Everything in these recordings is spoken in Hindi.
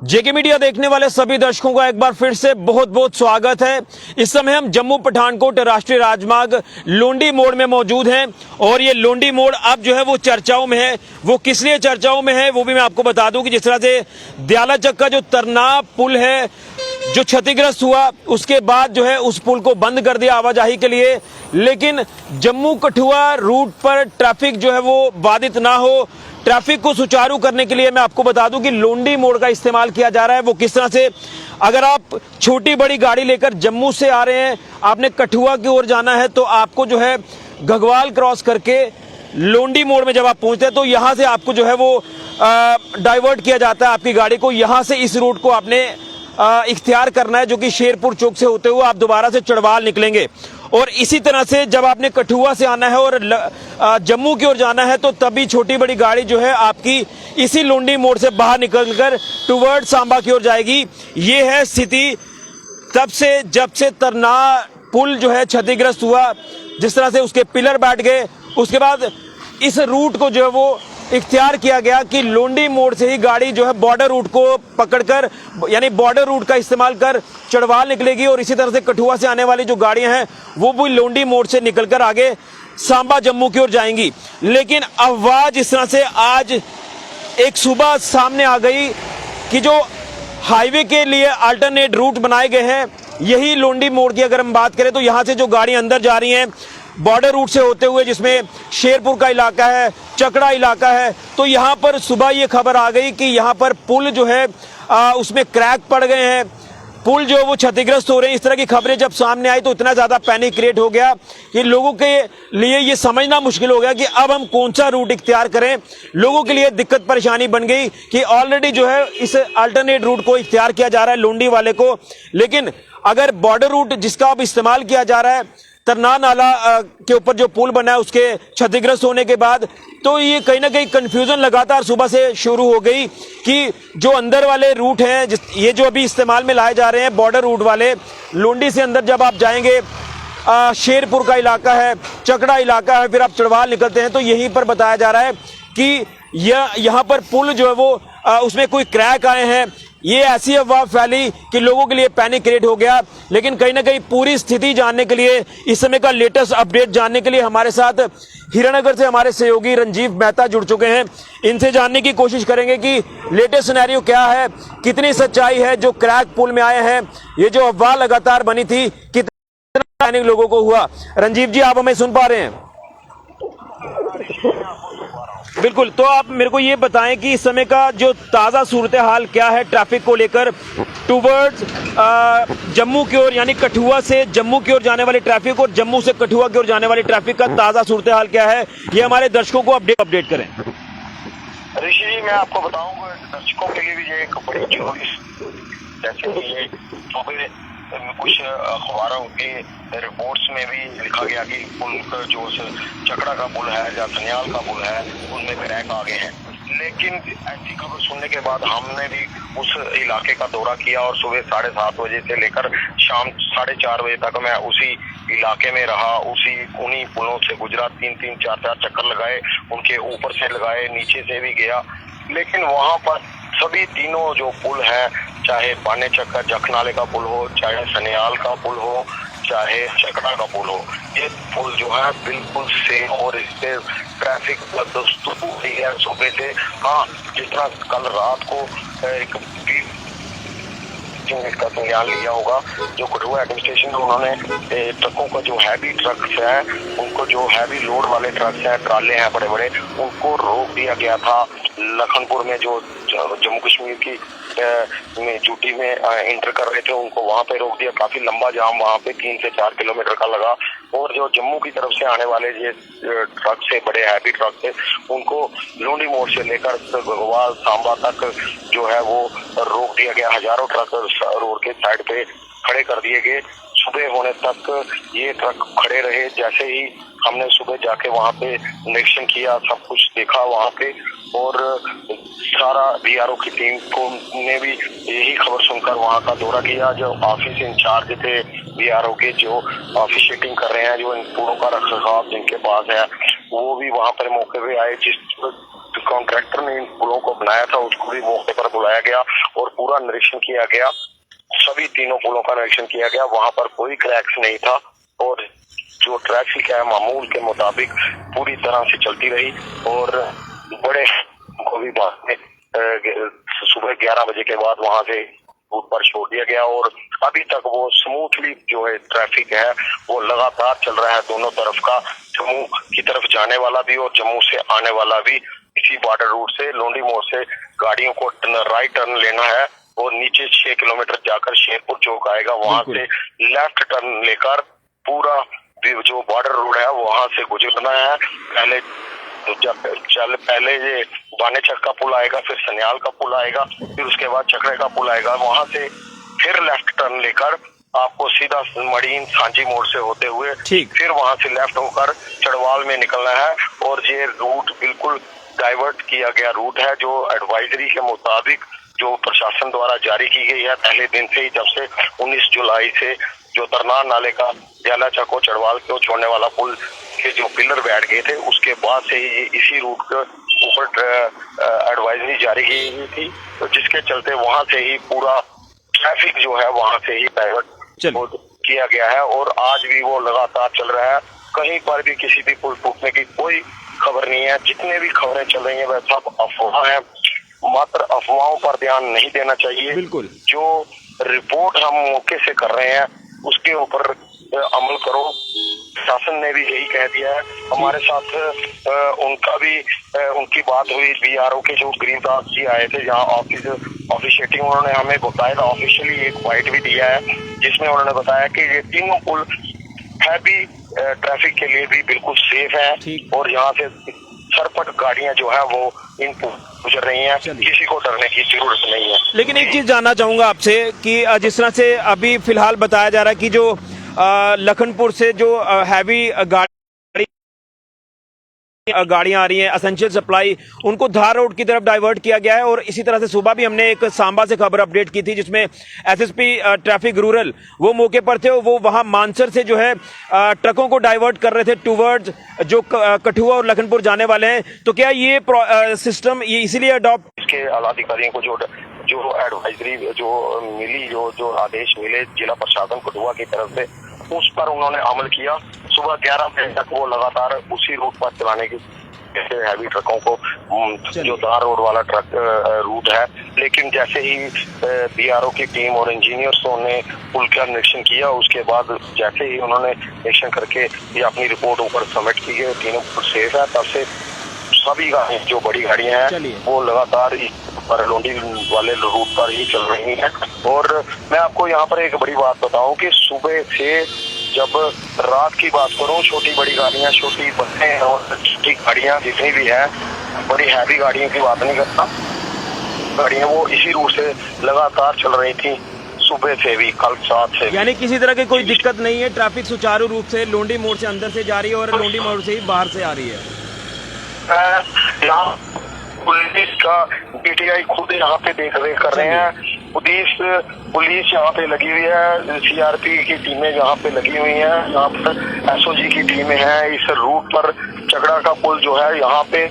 जेके मीडिया देखने वाले सभी दर्शकों का एक बार फिर से बहुत बहुत स्वागत है। इस समय हम जम्मू पठानकोट राष्ट्रीय राजमार्ग लोंडी मोड़ में मौजूद हैं और ये लोंडी मोड़ अब जो है वो चर्चाओं में है। वो किस लिए चर्चाओं में है वो भी मैं आपको बता दूं कि जिस तरह से दयाला चक का जो तरना पुल है जो क्षतिग्रस्त हुआ, उसके बाद जो है उस पुल को बंद कर दिया आवाजाही के लिए, लेकिन जम्मू कठुआ रूट पर ट्रैफिक जो है वो बाधित ना हो, ट्रैफिक को सुचारू करने के लिए मैं आपको बता दूं कि लोंडी मोड़ का इस्तेमाल किया जा रहा है। वो किस तरह से, अगर आप छोटी बड़ी गाड़ी लेकर जम्मू से आ रहे हैं, आपने कठुआ की ओर जाना है, तो आपको जो है घगवाल क्रॉस करके लोंडी मोड़ में जब आप पहुंचते हैं तो यहां से आपको जो है वो डाइवर्ट किया जाता है आपकी गाड़ी को। यहां से इस रूट को आपने इख्तियार करना है, जो कि शेरपुर चौक से होते हुए आप दोबारा से चढ़वाल निकलेंगे। और इसी तरह से जब आपने कठुआ से आना है और जम्मू की ओर जाना है तो तभी छोटी बड़ी गाड़ी जो है आपकी इसी लोंडी मोड़ से बाहर निकलकर टुवर्ड सांबा की ओर जाएगी। ये है स्थिति तब से जब से तरना पुल जो है क्षतिग्रस्त हुआ, जिस तरह से उसके पिलर बैठ गए, उसके बाद इस रूट को जो है वो इख्तियार किया गया कि लोंडी मोड़ से ही गाड़ी जो है बॉर्डर रूट को पकड़कर, यानी बॉर्डर रूट का इस्तेमाल कर चढ़वाल निकलेगी और इसी तरह से कठुआ से आने वाली जो गाड़ियां हैं वो भी लोंडी मोड़ से निकलकर आगे सांबा जम्मू की ओर जाएंगी। लेकिन अफवाह जिस तरह से आज एक सुबह सामने आ गई कि जो हाईवे के लिए अल्टरनेट रूट बनाए गए हैं, यही लोंडी मोड़ की अगर हम बात करें तो यहां से जो गाड़ियां अंदर जा रही हैं बॉर्डर रूट से होते हुए, जिसमें शेरपुर का इलाका है, चकड़ा इलाका है, तो यहां पर सुबह ये खबर आ गई कि यहां पर पुल जो है उसमें क्रैक पड़ गए हैं, पुल जो वो क्षतिग्रस्त हो रहे हैं। इस तरह की खबरें जब सामने आई तो इतना ज्यादा पैनिक क्रिएट हो गया कि लोगों के लिए ये समझना मुश्किल हो गया कि अब हम कौन सा रूट इख्तियार करें। लोगों के लिए दिक्कत परेशानी बन गई कि ऑलरेडी जो है इस अल्टरनेट रूट को इख्तियार किया जा रहा है लोंडी वाले को, लेकिन अगर बॉर्डर रूट जिसका अब इस्तेमाल किया जा रहा है तरना नाला के ऊपर जो पुल बना है उसके क्षतिग्रस्त होने के बाद, तो ये कहीं ना कहीं कंफ्यूजन लगातार सुबह से शुरू हो गई कि जो अंदर वाले रूट हैं, ये जो अभी इस्तेमाल में लाए जा रहे हैं बॉर्डर रूट वाले, लोंडी से अंदर जब आप जाएंगे शेरपुर का इलाका है, चकड़ा इलाका है, फिर आप चढ़वाल निकलते हैं तो यहीं पर बताया जा रहा है कि यहाँ पर पुल जो है वो उसमें कोई क्रैक आए हैं। ये ऐसी अफवाह फैली कि लोगों के लिए पैनिक क्रिएट हो गया। लेकिन कहीं ना कहीं पूरी स्थिति जानने के लिए, इस समय का लेटेस्ट अपडेट जानने के लिए हमारे साथ हीरानगर से हमारे सहयोगी रंजीव मेहता जुड़ चुके हैं। इनसे जानने की कोशिश करेंगे कि लेटेस्ट सिनेरियो क्या है, कितनी सच्चाई है जो क्रैक पुल में आए हैं, ये जो अफवाह लगातार बनी थी कितना पैनिक लोगों को हुआ। रंजीव जी, आप हमें सुन पा रहे हैं? बिल्कुल, तो आप मेरे को ये बताएं कि इस समय का जो ताज़ा सूरत हाल क्या है ट्रैफिक को लेकर टूवर्ड्स जम्मू की ओर, यानी कठुआ से जम्मू की ओर जाने वाली ट्रैफिक और जम्मू से कठुआ की ओर जाने वाली ट्रैफिक का ताज़ा सूरत हाल क्या है, ये हमारे दर्शकों को अपडेट करें। ऋषि जी, मैं आपको बताऊंगा दर्शकों के लिए भी ये एक बड़ी जरूरी, जैसे कि ये कुछ अखबारों की रिपोर्ट्स में भी लिखा गया कि पुल का जो चकड़ा का पुल है या सनियाल का पुल है उनमें क्रैक आ गए हैं। लेकिन ऐसी खबर सुनने के बाद हमने भी उस इलाके का दौरा किया और सुबह 7:30 बजे से लेकर शाम 4:30 बजे तक मैं उसी इलाके में रहा, उन्हीं पुलों से गुजरा, 3-3, 4-4 चक्कर लगाए, उनके ऊपर से लगाए, नीचे से भी गया। लेकिन वहां पर सभी तीनों जो पुल है, चाहे पाने चक्कर जखनाले का पुल हो, चाहे सनियाल का पुल हो, चाहे चकड़ा का पुल हो, ये पुल जो है बिल्कुल सेम और इस पे ट्रैफिक बदस्तूर हुई है सुबह से। हाँ, जितना कल रात को एक इसका संज्ञान लिया होगा, जो कठुआ एडमिनिस्ट्रेशन में उन्होंने ट्रकों का जो हैवी ट्रक्स है, उनको जो हैवी लोड वाले ट्रक्स हैं, ट्राले हैं बड़े बड़े, उनको रोक दिया गया था। लखनपुर में जो जम्मू कश्मीर की में ड्यूटी में इंटर कर रहे थे उनको वहां पे रोक दिया। काफी लंबा जाम वहां पे 3 से 4 किलोमीटर का लगा। और जो जम्मू की तरफ से आने वाले ये ट्रक से, बड़े हैवी ट्रक से, उनको लोंडी मोड़ से लेकर घगवाल सांबा तक जो है वो रोक दिया गया। हजारों ट्रक रोड के साइड पे खड़े कर दिए गए। सुबह होने तक ये ट्रक खड़े रहे। जैसे ही हमने सुबह जाके वहाँ पे निरीक्षण किया, सब कुछ देखा वहाँ पे, और सारा बीआरओ की टीम को ने भी यही खबर सुनकर वहाँ का दौरा किया। जो ऑफिस इंचार्ज थे बीआरओ के, जो ऑफिशिएटिंग कर रहे हैं, जो इन पुलों का रखरखाव जिनके पास है, वो भी वहाँ पर मौके पे आए। जिस कॉन्ट्रैक्टर ने इन पुलों को बनाया था उसको भी मौके पर बुलाया गया और पूरा निरीक्षण किया गया। सभी तीनों पुलों का निरीक्षण किया गया, वहां पर कोई क्रैक्स नहीं था और जो ट्रैफिक है मामूल के मुताबिक पूरी तरह से चलती रही और बड़े को भी बाद में सुबह 11 बजे के बाद वहां से रूट पर छोड़ दिया गया और अभी तक वो स्मूथली जो है ट्रैफिक है वो लगातार चल रहा है दोनों तरफ का, जम्मू की तरफ जाने वाला भी और जम्मू से आने वाला भी। इसी बॉर्डर रूट से लोंडी मोड़ से गाड़ियों को राइट टर्न लेना है और नीचे 6 किलोमीटर जाकर शेरपुर चौक आएगा, वहां से लेफ्ट टर्न लेकर पूरा जो बॉर्डर रोड है वहां से गुजरना है। पहले ये बाने चक का पुल आएगा, फिर सन्याल का पुल आएगा, फिर उसके बाद चकरे का पुल आएगा, वहां से फिर लेफ्ट टर्न लेकर आपको सीधा मड़ीन सांझी मोड़ से होते हुए फिर वहां से लेफ्ट होकर चढ़वाल में निकलना है। और ये रूट बिल्कुल डाइवर्ट किया गया रूट है जो एडवाइजरी के मुताबिक जो प्रशासन द्वारा जारी की गई है पहले दिन से ही, जब से 19 जुलाई से जो तरनार नाले का ज्याला चको चढ़वाल को छोड़ने वाला पुल के जो पिलर बैठ गए थे उसके बाद से ही इसी रूट के ऊपर एडवाइजरी जारी की गई थी, तो जिसके चलते वहां से ही पूरा ट्रैफिक जो है वहां से ही डाइवर्ट किया गया है और आज भी वो लगातार चल रहा है। कहीं पर भी किसी भी पुल टूटने की कोई खबर नहीं है। जितने भी खबरें चल रही है वह सब अफवाह है, मात्र अफवाहों पर ध्यान नहीं देना चाहिए। बिल्कुल जो रिपोर्ट हम मौके से कर रहे हैं उसके ऊपर अमल करो। शासन ने भी यही कह दिया है। हमारे साथ उनका भी उनकी बात हुई, बीआरओ के जो गरीबदास जी आए थे जहाँ ऑफिशिएटिंग, उन्होंने हमें बताया ऑफिशियली एक फाइट भी दिया है जिसमें उन्होंने बताया कि ये तीनों पुल हैवी ट्रैफिक के लिए भी बिल्कुल सेफ है और यहाँ से सरपट गाड़ियां जो है वो इन गुजर रही हैं, किसी को डरने की जरूरत नहीं है। लेकिन एक चीज जानना चाहूंगा आपसे कि जिस तरह से अभी फिलहाल बताया जा रहा है कि जो लखनपुर से जो हैवी गाड़ियां आ रही हैं एसेंशियल सप्लाई, उनको धार रोड की तरफ डाइवर्ट किया गया है। और इसी तरह से सुबह भी हमने एक सांबा से खबर अपडेट की थी जिसमें एसएसपी ट्रैफिक रूरल वो मौके पर थे, वो वहां मानसर से जो है ट्रकों को डाइवर्ट कर रहे थे टूवर्ड्स जो कठुआ और लखनपुर जाने वाले हैं। तो क्या ये सिस्टम ये इसीलिए अडॉप्ट, इसके आला अधिकारियों को जो एडवाइजरी जो मिली, जो आदेश मिले जिला प्रशासन कठुआ की तरफ से, उस पर उन्होंने अमल किया। सुबह 11 बजे तक वो लगातार उसी रूट पर चलाने की हैवी ट्रकों को, जो धार रोड वाला ट्रक रूट है। लेकिन जैसे ही बीआरओ की टीम और इंजीनियर्सों ने पुल का निरीक्षण किया उसके बाद जैसे ही उन्होंने निरीक्षण करके ये अपनी रिपोर्ट ऊपर सबमिट की है, तीनों पुल सेफ है, तब से सभी गाड़ियां जो बड़ी गाड़ियां हैं वो लगातार लोंडी वाले रूट पर ही चल रही हैं। और मैं आपको यहाँ पर एक बड़ी बात बताऊं कि सुबह से जब रात की बात करूं, छोटी बड़ी गाड़ियां, छोटी बसें और छोटी गाड़ियां जितनी भी है, बड़ी हैवी गाड़ियों की बात नहीं करता, गाड़ियां वो इसी रूट से लगातार चल रही थी सुबह से भी, कल 7 से। यानी किसी तरह की कोई दिक्कत नहीं है, ट्रैफिक सुचारू रूप से लोंडी मोड़ से अंदर से जा रही है और लोंडी मोड़ से ही बाहर से आ रही है। पुलिस का पीटीआई खुद यहाँ पे देख रेख कर रहे हैं, पुलिस यहाँ पे लगी हुई है, सीआरपी की टीमें यहाँ पे लगी हुई हैं, यहाँ पर एसओजी की टीमें हैं। इस रूट पर चकड़ा का पुल जो है यहाँ पे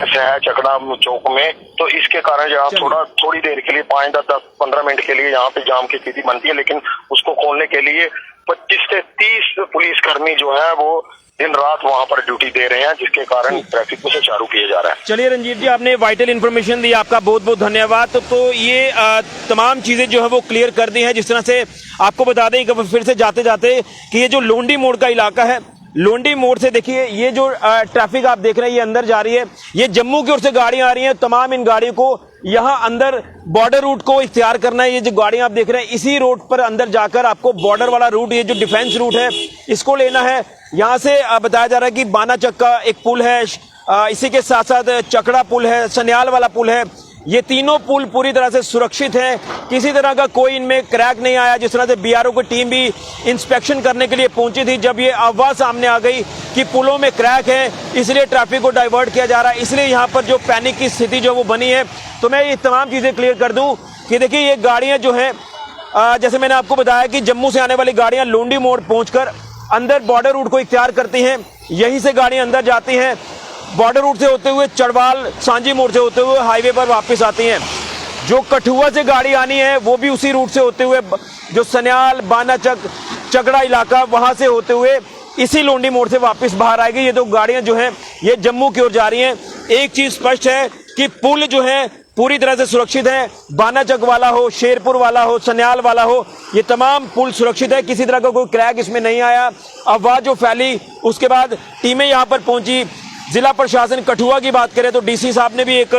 है चकड़ा चौक में, तो इसके कारण यहाँ थोड़ी देर के लिए 5, 10, 15 मिनट के लिए यहाँ पे जाम की स्थिति बनती है, लेकिन उसको खोलने के लिए 25 से 30 पुलिसकर्मी जो है वो दिन रात वहां पर ड्यूटी दे रहे हैं, जिसके कारण ट्रैफिक को सुचारू किया जा रहा है। चलिए रंजीत जी, आपने वाइटल इन्फॉर्मेशन दी, आपका बहुत बहुत धन्यवाद। तो ये तमाम चीजें जो है वो क्लियर कर दी हैं। जिस तरह से आपको बता दें कि फिर से जाते जाते कि ये जो लोंडी मोड़ का इलाका है, लोंडी मोड़ से देखिए ये जो ट्रैफिक आप देख रहे हैं ये अंदर जा रही है, ये जम्मू की ओर से गाड़ियां आ रही हैं। तमाम इन गाड़ियों को यहाँ अंदर बॉर्डर रूट को इख्तियार करना है। ये जो गाड़ियां आप देख रहे हैं इसी रोड पर अंदर जाकर आपको बॉर्डर वाला रूट, ये जो डिफेंस रूट है, इसको लेना है। यहाँ से बताया जा रहा है कि बाना चक का एक पुल है, इसी के साथ साथ चकड़ा पुल है, सन्याल वाला पुल है। ये तीनों पुल पूरी तरह से सुरक्षित हैं, किसी तरह का कोई इनमें क्रैक नहीं आया। जिस तरह से बीआरओ की टीम भी इंस्पेक्शन करने के लिए पहुंची थी, जब ये अफवाह सामने आ गई कि पुलों में क्रैक है इसलिए ट्रैफिक को डाइवर्ट किया जा रहा है, इसलिए यहाँ पर जो पैनिक की स्थिति जो वो बनी है। तो मैं ये तमाम चीजें क्लियर कर दूं कि देखिए ये गाड़ियां जो है, जैसे मैंने आपको बताया कि जम्मू से आने वाली गाड़ियां लोंडी मोड़ पहुंचकर अंदर बॉर्डर रूट को इख्तियार करती हैं, यहीं से गाड़ियां अंदर जाती हैं। बॉर्डर रूट से होते हुए चड़वाल सांझी मोड़ से होते हुए हाईवे पर वापस आती हैं। जो कठुआ से गाड़ी आनी है वो भी उसी रूट से होते हुए जो सन्याल बानाचक चकड़ा इलाका वहां से होते हुए इसी लोंडी मोड़ से वापस बाहर आएगी। ये दो गाड़ियां जो हैं ये जम्मू की ओर जा रही हैं। एक चीज स्पष्ट है कि पुल जो है पूरी तरह से सुरक्षित है। बानाचक वाला हो, शेरपुर वाला हो, सन्याल वाला हो, ये तमाम पुल सुरक्षित है। किसी तरह का कोई क्रैक इसमें नहीं आया। अफवाह जो फैली उसके बाद टीमें यहां पर पहुंची। जिला प्रशासन कठुआ की बात करें तो डीसी साहब ने भी एक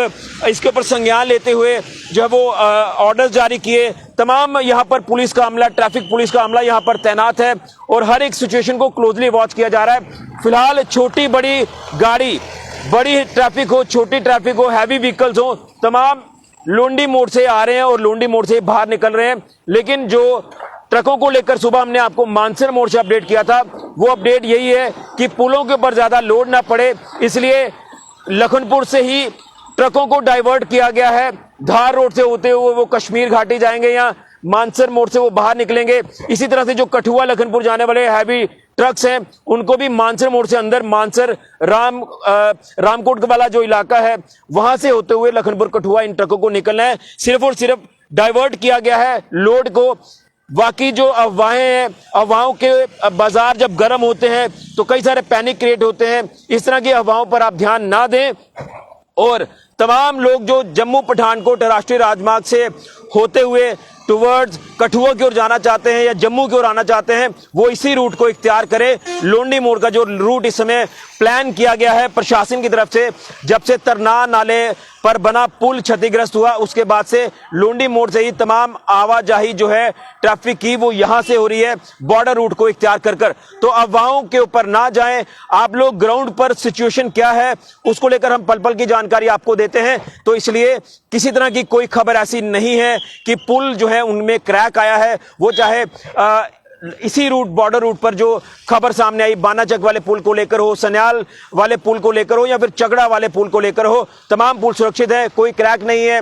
इसके ऊपर संज्ञान लेते हुए जो है वो ऑर्डर्स जारी किए। तमाम यहाँ पर पुलिस का अमला, ट्रैफिक पुलिस का अमला यहाँ पर तैनात है और हर एक सिचुएशन को क्लोजली वॉच किया जा रहा है। फिलहाल छोटी बड़ी गाड़ी, बड़ी ट्रैफिक हो, छोटी ट्रैफिक हो, हैवी व्हीकल्स हो, तमाम लोंडी मोड़ से आ रहे हैं और लोंडी मोड़ से बाहर निकल रहे हैं। लेकिन जो ट्रकों को लेकर सुबह हमने आपको मानसर मोड़ से अपडेट किया था, वो अपडेट यही है कि पुलों के ऊपर ज्यादा लोड ना पड़े, इसलिए लखनपुर से ही ट्रकों को डाइवर्ट किया गया है। धार रोड से होते हुए वो कश्मीर घाटी जाएंगे या मानसर मोड़ से वो बाहर निकलेंगे। इसी तरह से जो कठुआ लखनपुर जाने वाले हैवी ट्रक्स हैं उनको भी मानसर मोड़ से अंदर मानसर रामकोट वाला जो इलाका है वहां से होते हुए लखनपुर कठुआ इन ट्रकों को निकलना है। सिर्फ और सिर्फ डाइवर्ट किया गया है लोड को। बाकी जो अफवाहें हैं, अफवाहों के बाजार जब गर्म होते हैं तो कई सारे पैनिक क्रिएट होते हैं। इस तरह की अफवाहों पर आप ध्यान ना दें और तमाम लोग जो जम्मू पठानकोट राष्ट्रीय राजमार्ग से होते हुए टुवर्ड्स कठुआ की ओर जाना चाहते हैं या जम्मू की ओर आना चाहते हैं वो इसी रूट को इख्तियार करें। लोंडी मोड़ का जो रूट इस समय प्लान किया गया है प्रशासन की तरफ से, जब से तरनार नाले पर बना पुल क्षतिग्रस्त हुआ उसके बाद से लोंडी मोड़ से ही तमाम आवाजाही जो है ट्रैफिक की वो यहां से हो रही है बॉर्डर रूट को इख्तियार कर कर। तो अफवाहों के ऊपर ना जाएं, आप लोग ग्राउंड पर सिचुएशन क्या है उसको लेकर हम पल पल की जानकारी आपको देते हैं। तो इसलिए किसी तरह की कोई खबर ऐसी नहीं है कि पुल जो है उनमें क्रैक आया है। वो चाहे इसी रूट बॉर्डर रूट पर जो खबर सामने आई बानाचक वाले पुल को लेकर हो, सन्याल वाले पुल को लेकर हो या फिर चगड़ा वाले पुल को लेकर हो, तमाम पुल सुरक्षित है, कोई क्रैक नहीं है।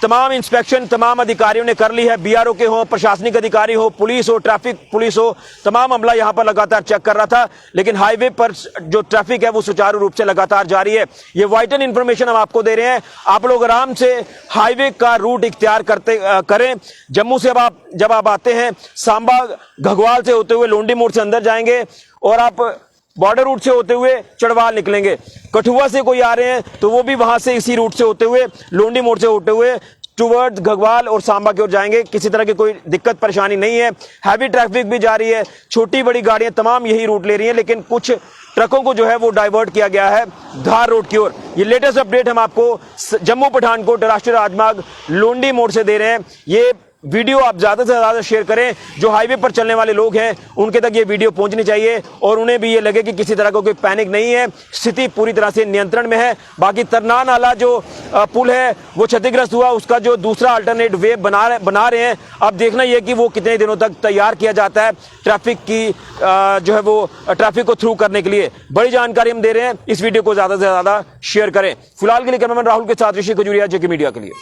तमाम इंस्पेक्शन तमाम अधिकारियों ने कर ली है, बीआरओ के हो, प्रशासनिक अधिकारी हो, पुलिस हो, ट्रैफिक पुलिस हो, तमाम अमला यहां पर लगातार चेक कर रहा था। लेकिन हाईवे पर जो ट्रैफिक है वो सुचारू रूप से लगातार जारी है। ये वाइटल इंफॉर्मेशन हम आपको दे रहे हैं। आप लोग आराम से हाईवे का रूट इख्तियार करें। जम्मू से जब आप आते हैं सांबा घगवाल से होते हुए लोंडी मोड़ से अंदर जाएंगे और आप बॉर्डर रूट से होते हुए चड़वाल निकलेंगे। कठुआ से कोई आ रहे हैं तो वो भी वहां से इसी रूट से होते हुए लोंडी मोड़ से होते हुए टुवर्ड्स घगवाल और सांबा की ओर जाएंगे। किसी तरह की कोई दिक्कत परेशानी नहीं है। हैवी ट्रैफिक भी जारी है, छोटी बड़ी गाड़ियां तमाम यही रूट ले रही हैं, लेकिन कुछ ट्रकों को जो है वो डाइवर्ट किया गया है धार रोड की ओर। ये लेटेस्ट अपडेट हम आपको जम्मू पठानकोट राष्ट्रीय राजमार्ग लोंडी मोड़ से दे रहे हैं। ये वीडियो आप ज्यादा से ज्यादा शेयर करें। जो हाईवे पर चलने वाले लोग हैं उनके तक ये वीडियो पहुंचनी चाहिए और उन्हें भी ये लगे कि किसी तरह का कोई पैनिक नहीं है, स्थिति पूरी तरह से नियंत्रण में है। बाकी तरनार नाला जो पुल है वो क्षतिग्रस्त हुआ, उसका जो दूसरा अल्टरनेट वे बना रहे हैं। अब देखना यह कि वो कितने दिनों तक तैयार किया जाता है ट्रैफिक की जो है वो ट्रैफिक को थ्रू करने के लिए। बड़ी जानकारी हम दे रहे हैं, इस वीडियो को ज्यादा से ज्यादा शेयर करें। फिलहाल के लिए कैमरामैन राहुल के साथ ऋषि खजूरिया, जेके मीडिया के लिए।